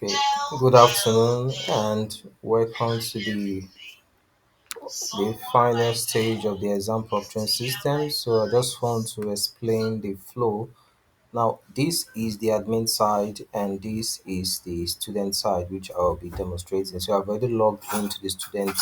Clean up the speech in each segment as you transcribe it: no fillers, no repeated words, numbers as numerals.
Okay, good afternoon and welcome to the final stage of the exam proctoring system. So I just want to explain the flow. Now, this is the admin side and this is the student side, which I'll be demonstrating. So I've already logged into the student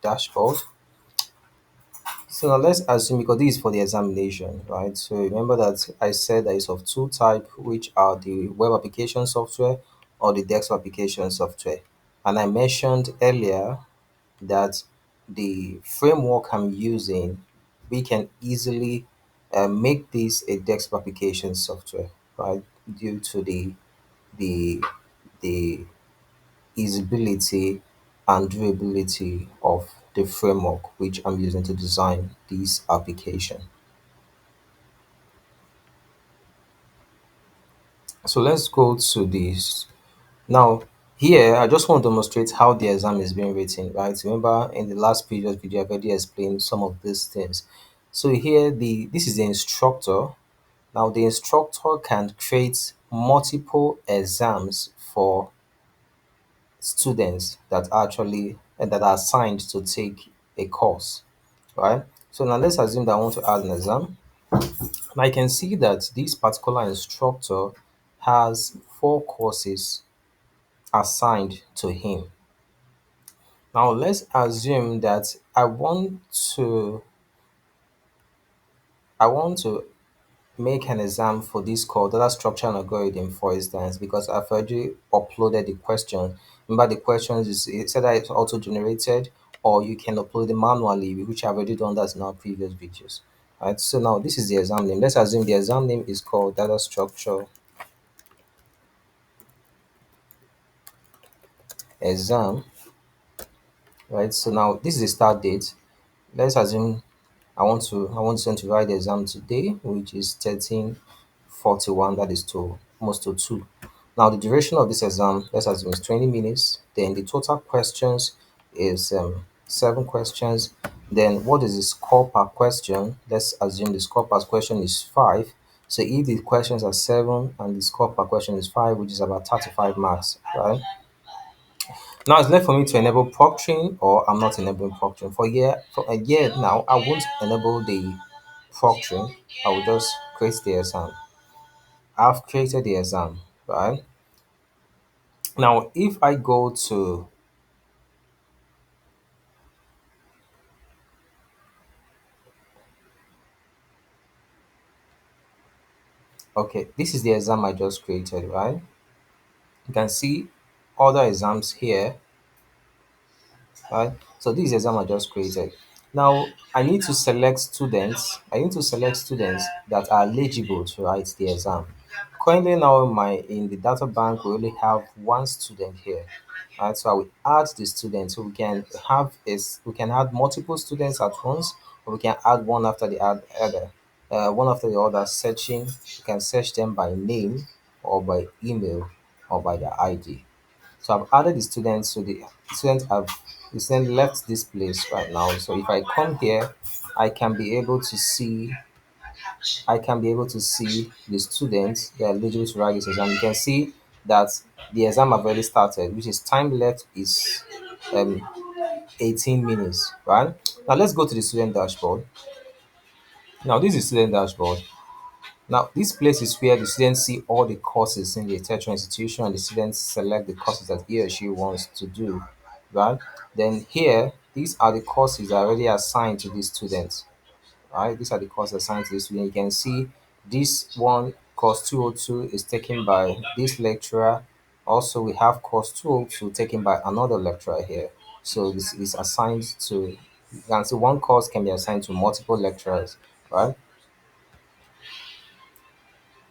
dashboard. So now let's assume because this is for the examination, right? So remember that I said that it's of two types, which are the web application software or the desktop application software. And I mentioned earlier that the framework I'm using, we can easily make this a desktop application software, right? Due to the the usability and durability of the framework which I'm using to design this application. So let's go to this. Now, here I just want to demonstrate how the exam is being written, right? Remember in the last previous video, I've already explained some of these things. So here this is the instructor. Now the instructor can create multiple exams for students that actually that are assigned to take a course, right? So now let's assume that I want to add an exam. And I can see that this particular instructor has four courses assigned to him. Now let's assume that I want to make an exam for this called data structure and algorithm, for instance, because I've already uploaded the question. Remember the questions is it's either it's auto generated or you can upload it manually, which I've already done that in our previous videos. Right. So now this is the exam name. Let's assume the exam name is called data structure exam. Right. So now this is the start date. Let's assume I want them to write the exam today, which is 13:41. That is to almost to 2. Now the duration of this exam, let's assume is 20 minutes. Then the total questions is 7 questions. Then what is the score per question? Let's assume the score per question is 5. So if the questions are 7 and the score per question is 5, which is about 35 marks, right? Now it's left for me to enable proctoring or I'm not enabling proctoring. For a year now, I won't enable the proctoring. I will just create the exam. I've created the exam, right? Now if I go to okay, this is the exam I just created, right? You can see other exams here, right? So this is the exam I just created. Now I need to select students that are eligible to write the exam. Currently now in the data bank we only have one student here. Right, so I will add the student so we can add multiple students at once, or we can add one after the other. One after the other, searching. You can search them by name or by email or by their ID. So I've added the students. So the student left this place right now. So if I come here, I can be able to see I can be able to see the students that are eligible to write this exam. You can see that the exam have already started, which is time left is um 18 minutes, right? Now let's go to the student dashboard. Now this is student dashboard. Now, this place is where the students see all the courses in the tertiary institution and the students select the courses that he or she wants to do, right? Then here, these are the courses that are already assigned to these students, right? These are the courses assigned to this student. You can see this one, course 202, is taken by this lecturer. Also, we have course 202 taken by another lecturer here. So this is assigned to, you can see one course can be assigned to multiple lecturers, right?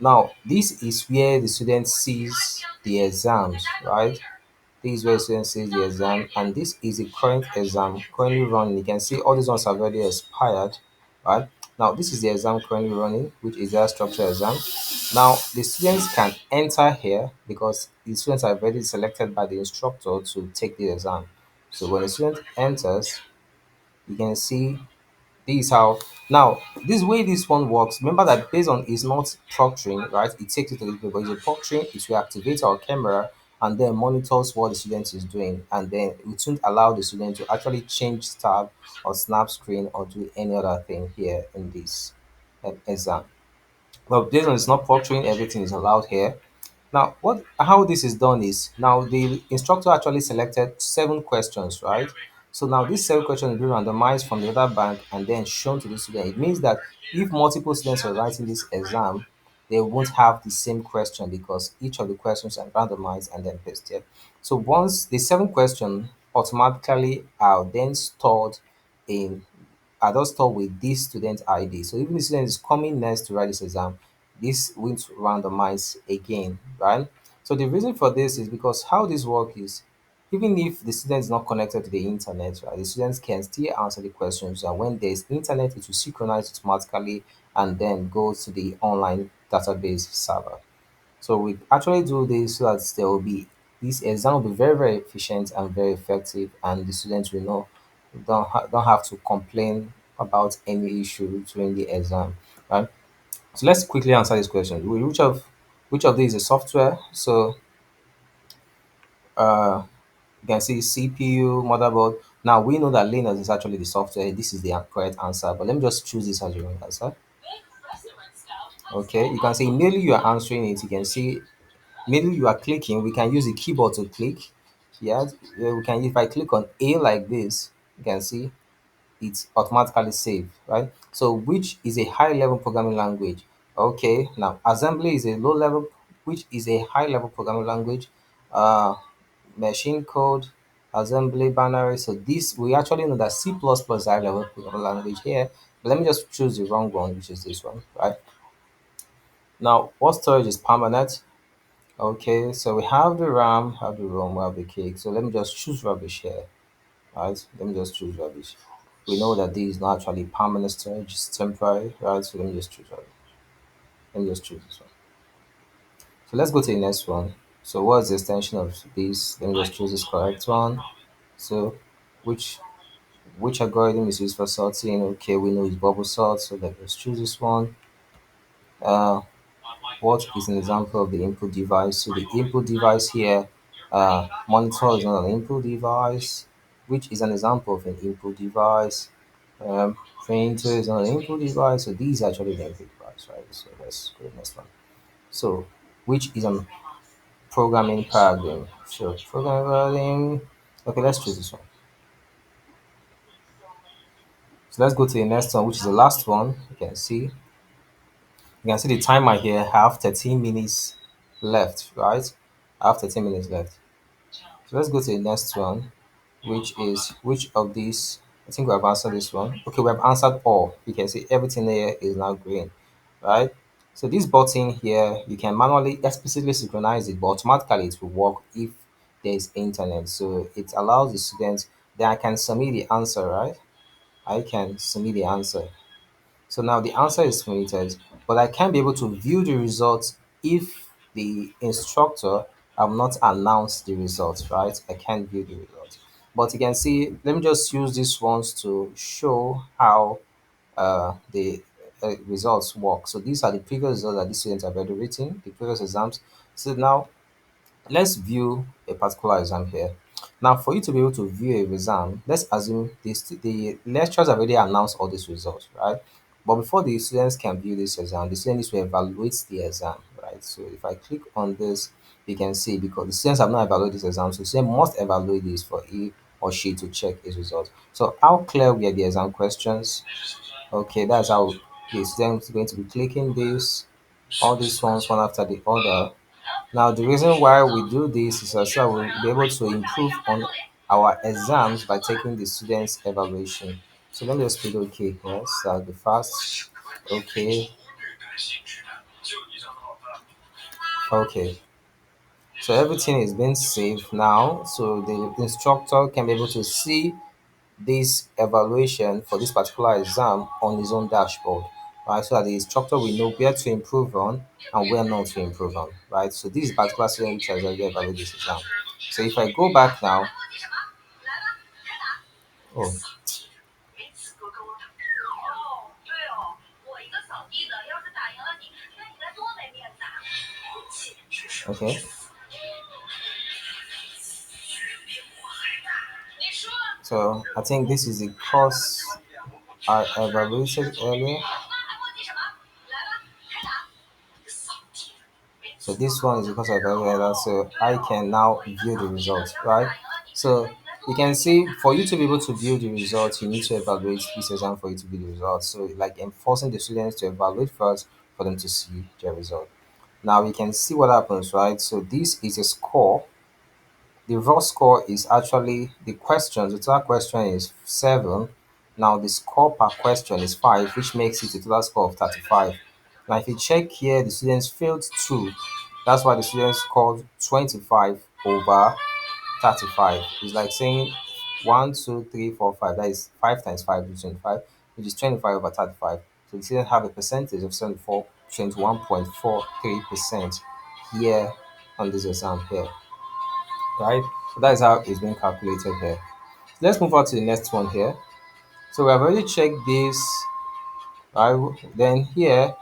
Now, this is where the student sees the exams, right? This is where the student sees the exam, and this is the current exam currently running. You can see all these ones have already expired, right? Now, this is the exam currently running, which is their structure exam. Now, the students can enter here because the students are already selected by the instructor to take the exam. So when the student enters, you can see this is how now this way this one works. Remember that based on is not proctoring, right? It takes it to the people, but it's a proctoring, it will activate our camera and then monitors what the student is doing, and then it won't allow the student to actually change tab or snap screen or do any other thing here in this exam. But this one is not proctoring, everything is allowed here. Now, what how this is done is now the instructor actually selected 7 questions, right? So now these 7 questions will be randomized from the other bank and then shown to the student. It means that if multiple students are writing this exam, they won't have the same question because each of the questions are randomized and then pasted. So once the 7 questions automatically are then stored in are just stored with this student ID. So even the student is coming next to write this exam, this won't randomize again, right? So the reason for this is because how this work is, even if the student is not connected to the internet, right, the students can still answer the questions. And when there's internet, it will synchronize automatically and then go to the online database server. So we actually do this so that there will be this exam will be very very efficient and very effective, and the students will know don't have to complain about any issue during the exam, right? So let's quickly answer this question. Which of these is software? So uh, you can see CPU, motherboard. Now we know that Linux is actually the software. This is the correct answer, but let me just choose this as your wrong answer. Okay, you can see immediately you are answering it. You can see immediately you are clicking. We can use the keyboard to click. Yeah, we can. If I click on A like this, you can see it's automatically saved, right? So which is a high level programming language? Okay, now assembly is a low level, which is a high level programming language. Uh, Machine code, assembly, binary. So this we actually know that C++ is high level programming language here. But let me just choose the wrong one, which is this one, right? Now, what storage is permanent? Okay, so we have the RAM, have the ROM, we have the cake. So let me just choose rubbish here. Right? Let me just choose rubbish. We know that this is not actually permanent storage, it's temporary, right? So let me just choose rubbish. Let me just choose this one. So let's go to the next one. So what's the extension of this? Let me just choose this correct one. So which which algorithm is used for sorting? Okay, we know it's bubble sort, so let's choose this one. Uh, what is an example of the input device? So the input device here, monitor is not an input device, which is an example of an input device. Printer is not an input device, so these are actually the input device, right? So let's go to the next one. So which is a programming paradigm? So programming paradigm. Okay, let's choose this one. So let's go to the next one, which is the last one. You can see the timer here. I have 13 minutes left, right? I have 13 minutes left. So let's go to the next one, which is which of these? I think we have answered this one. Okay, we have answered all. You can see everything here is now green, right? So this button here, you can manually explicitly synchronize it, but automatically it will work if there is internet. So it allows the students that I can submit the answer, right? I can submit the answer. So now the answer is submitted, but I can't be able to view the results if the instructor have not announced the results, right? I can't view the results. But you can see, let me just use these ones to show how the results work. So these are the previous results that the students have already written, the previous exams. So now let's view a particular exam here. Now, for you to be able to view a exam, let's assume the lecturers have already announced all these results, right? But before the students can view this exam, the student needs to evaluate the exam, right? So if I click on this, you can see because the students have not evaluated this exam, so the student must evaluate this for he or she to check his results. So how clear were the exam questions? Okay, that's how the student is going to be clicking this, all these ones one after the other. Now, the reason why we do this is so that we'll be able to improve on our exams by taking the students' evaluation. So let me just click OK here. So I'll be fast. Okay. Okay. So everything is being saved now. So the instructor can be able to see this evaluation for this particular exam on his own dashboard, right? So that the instructor will know where to improve on and where not to improve on, right? So this is particular student which has already evaluated this exam. So if I go back now, oh, okay. So I think this is the course I evaluated earlier. So this one is because I evaluated that, so I can now view the results, right? So you can see for you to be able to view the results, you need to evaluate this exam for you to view the results. So like enforcing the students to evaluate first for them to see their result. Now we can see what happens, right? So this is a score. The raw score is actually the questions. The total question is 7. Now the score per question is 5, which makes it a total score of 35. Now if you check here, the students failed 2. That's why the students scored 25 over 35. It's like saying 1, 2, 3, 4, 5. That is 5 times 5 is 25, which is 25 over 35. So the students have a percentage of 21.43% here on this exam here, right? So that is how it's being calculated here. Let's move on to the next one here. So we have already checked this, right? Then here,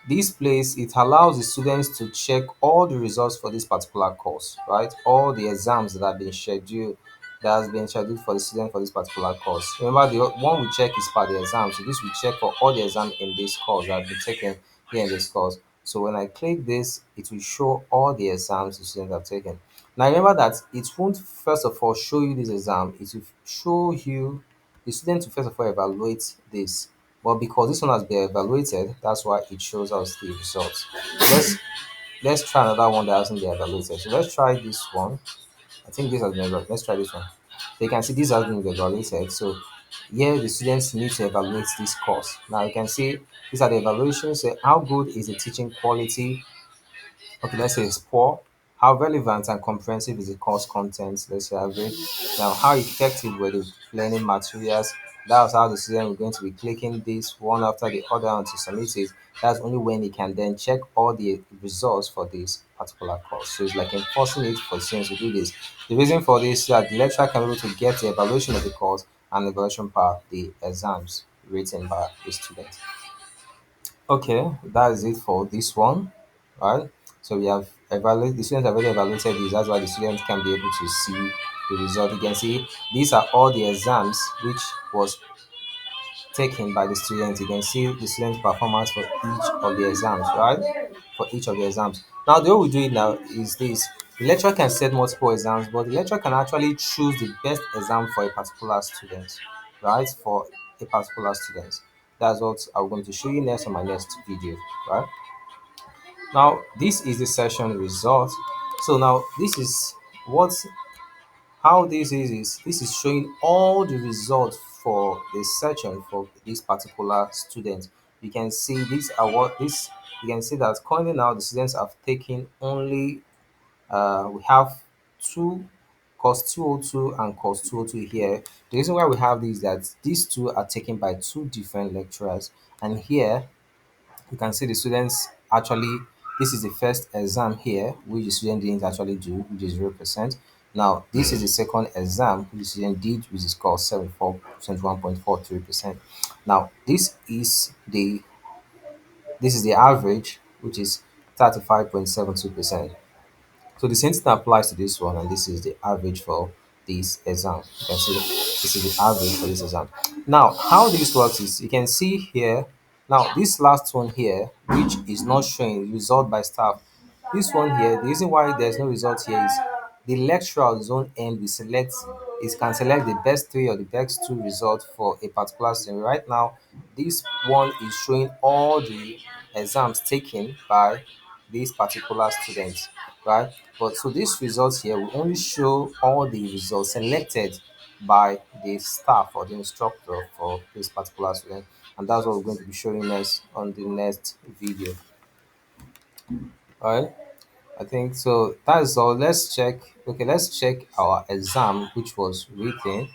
this place, it allows the students to check all the results for this particular course, right? All the exams that has been scheduled for the student for this particular course. Remember, the one we check is per the exam. So this we check for all the exam in this course that have been taken here in this course. So when I click this, it will show all the exams the students have taken. Now remember that it won't first of all show you this exam, it will show you the student to first of all evaluate this. But because this one has been evaluated, that's why it shows us the results. Let's let's try another one that hasn't been evaluated. So let's try this one. I think this has been evaluated. Let's try this one. So you can see this has been evaluated. So here the students need to evaluate this course. Now you can see these are the evaluations. Say how good is the teaching quality. Okay, let's say it's poor. How relevant and comprehensive is the course content? Let's say average. Now, how effective were the learning materials? That's how the student is going to be clicking this one after the other until submit it. That's only when he can then check all the results for this particular course. So it's like enforcing it for students to do this. The reason for this is that the lecturer can be able to get the evaluation of the course and the evaluation part, the exams written by the student. Okay, that is it for this one, right? So we have evaluated, the students have already evaluated this. That's why the students can be able to see the result. You can see these are all the exams which was taken by the students. You can see the students' performance for each of the exams, right? For each of the exams. Now, the way we do it now is this: the lecturer can set multiple exams, but the lecturer can actually choose the best exam for a particular student, right? For a particular student. That's what I'm going to show you next on my next video, right? Now, this is the session result. So now this is what how this is showing all the results for the session for this particular student. You can see these are what this you can see that currently now the students have taken only we have two course 202 and course 202 here. The reason why we have this is that these two are taken by two different lecturers, and here you can see the students actually this is the first exam here which the student didn't actually do, which is 0%. Now this is the second exam which the student did, which is called 74%, 1.43%. Now this is the average, which is 35.72%. So the same thing applies to this one, and this is the average for this exam. You can see this is the average for this exam. Now, how this works is you can see here. Now, this last one here, which is not showing result by staff. This one here, the reason why there's no result here is the lecturer on his own end will select is can select the best three or the best two results for a particular student. Right now, this one is showing all the exams taken by these particular students, right? But so this results here will only show all the results selected by the staff or the instructor for this particular student, and that's what we're going to be showing us on the next video. All right, I think so. That's all. Let's check. Okay, let's check our exam, which was written.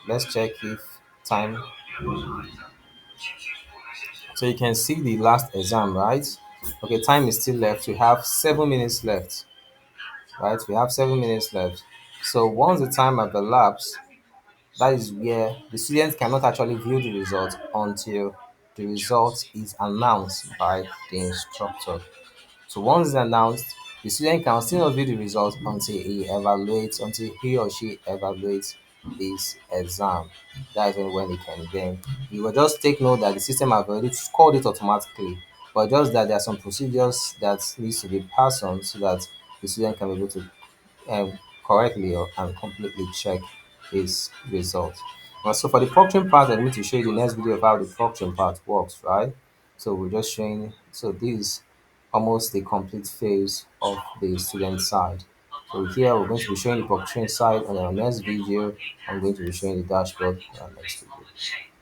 Let's check if time. So you can see the last exam, right? Okay, time is still left. We have 7 minutes left, right? We have 7 minutes left. So once the time have elapsed, that is where the students cannot actually view the result until the result is announced by the instructor. So once it's announced, The student can still not view the results until he or she evaluates this exam. That is when he can then. You will just take note that the system have already scored it automatically, but just that there are some procedures that needs to be passed on so that the student can be able to correctly or and completely check his results. So for the proctoring part, I'm going to show you the next video of how the proctoring part works, right? So we're just showing, so this is almost the complete phase of the student side. So here we're going to be showing the proctoring side, and on our next video, I'm going to be showing the dashboard on our next video.